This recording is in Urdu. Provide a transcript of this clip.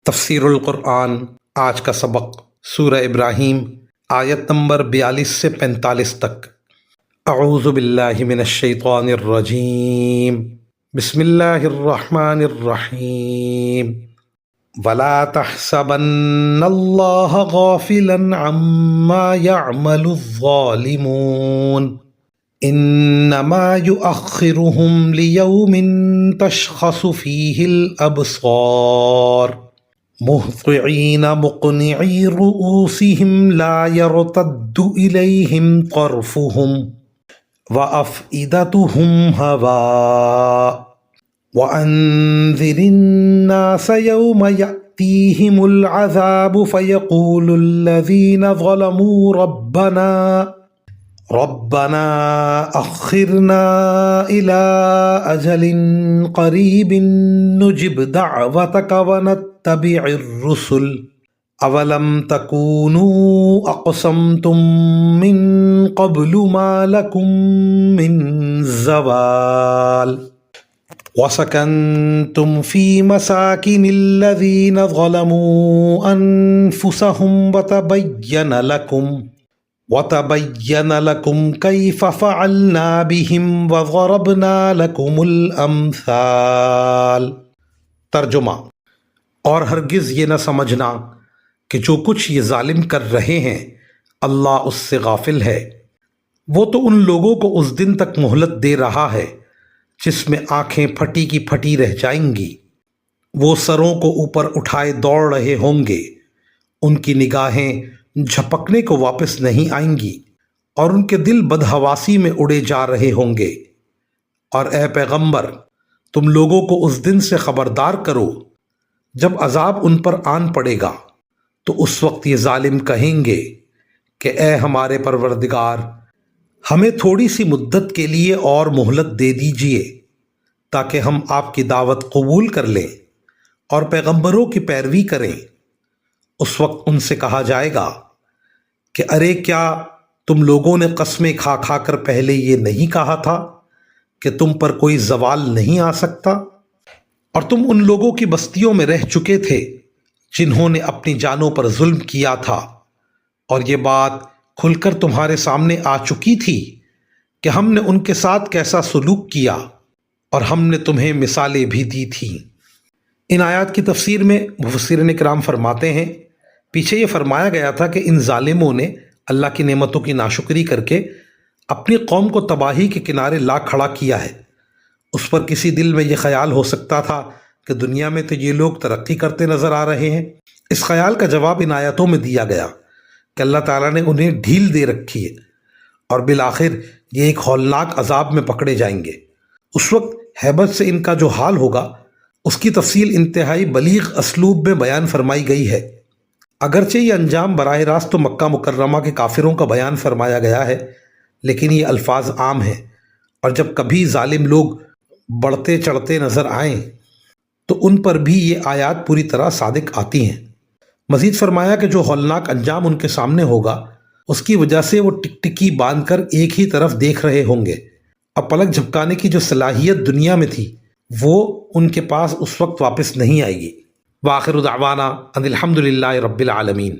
تفسیر القرآن آج کا سبق سورہ ابراہیم آیت نمبر 42 سے 45 تک۔ اعوذ باللہ من الشیطان الرجیم، بسم اللہ الرحمن الرحیم۔ ولا تحسبن اللہ غافلا عما يعمل الظالمون انما يؤخرهم ليوم تشخص فيه الابصار مهطعين مقنعي رؤوسهم لا يرتد إليهم طرفهم وأفئدتهم هواء وأنذر الناس يوم يأتيهم العذاب فيقول الذين ظلموا ربنا أخرنا إلى أجل قريب نجب دعوتك ونتبع الرسل أولم تكونوا أقسمتم من قبل ما لكم من زوال وسكنتم في مساكن الذين ظلموا أنفسهم وتبين لكم كيف فعلنا بهم وضربنا لكم الأمثال۔ ترجمہ: اور ہرگز یہ نہ سمجھنا کہ جو کچھ یہ ظالم کر رہے ہیں اللہ اس سے غافل ہے۔ وہ تو ان لوگوں کو اس دن تک مہلت دے رہا ہے جس میں آنکھیں پھٹی کی پھٹی رہ جائیں گی، وہ سروں کو اوپر اٹھائے دوڑ رہے ہوں گے، ان کی نگاہیں جھپکنے کو واپس نہیں آئیں گی اور ان کے دل بدحواسی میں اڑے جا رہے ہوں گے۔ اور اے پیغمبر، تم لوگوں کو اس دن سے خبردار کرو جب عذاب ان پر آن پڑے گا تو اس وقت یہ ظالم کہیں گے کہ اے ہمارے پروردگار، ہمیں تھوڑی سی مدت کے لیے اور مہلت دے دیجیے تاکہ ہم آپ کی دعوت قبول کر لیں اور پیغمبروں کی پیروی کریں۔ اس وقت ان سے کہا جائے گا کہ ارے کیا تم لوگوں نے قسمیں کھا کھا کر پہلے یہ نہیں کہا تھا کہ تم پر کوئی زوال نہیں آ سکتا؟ اور تم ان لوگوں کی بستیوں میں رہ چکے تھے جنہوں نے اپنی جانوں پر ظلم کیا تھا، اور یہ بات کھل کر تمہارے سامنے آ چکی تھی کہ ہم نے ان کے ساتھ کیسا سلوک کیا، اور ہم نے تمہیں مثالیں بھی دی تھیں۔ ان آیات کی تفسیر میں مفسرین کرام فرماتے ہیں، پیچھے یہ فرمایا گیا تھا کہ ان ظالموں نے اللہ کی نعمتوں کی ناشکری کر کے اپنی قوم کو تباہی کے کنارے لا کھڑا کیا ہے۔ اس پر کسی دل میں یہ خیال ہو سکتا تھا کہ دنیا میں تو یہ لوگ ترقی کرتے نظر آ رہے ہیں۔ اس خیال کا جواب ان آیاتوں میں دیا گیا کہ اللہ تعالیٰ نے انہیں ڈھیل دے رکھی ہے اور بالآخر یہ ایک ہولناک عذاب میں پکڑے جائیں گے۔ اس وقت ہیبت سے ان کا جو حال ہوگا اس کی تفصیل انتہائی بلیغ اسلوب میں بیان فرمائی گئی ہے۔ اگرچہ یہ انجام براہ راست تو مکہ مکرمہ کے کافروں کا بیان فرمایا گیا ہے، لیکن یہ الفاظ عام ہیں، اور جب کبھی ظالم لوگ بڑھتے چڑھتے نظر آئیں تو ان پر بھی یہ آیات پوری طرح صادق آتی ہیں۔ مزید فرمایا کہ جو ہولناک انجام ان کے سامنے ہوگا اس کی وجہ سے وہ ٹکٹکی باندھ کر ایک ہی طرف دیکھ رہے ہوں گے، اب پلک جھپکانے کی جو صلاحیت دنیا میں تھی وہ ان کے پاس اس وقت واپس نہیں آئے گی۔ وآخر دعوانا ان الحمد للہ رب العالمین۔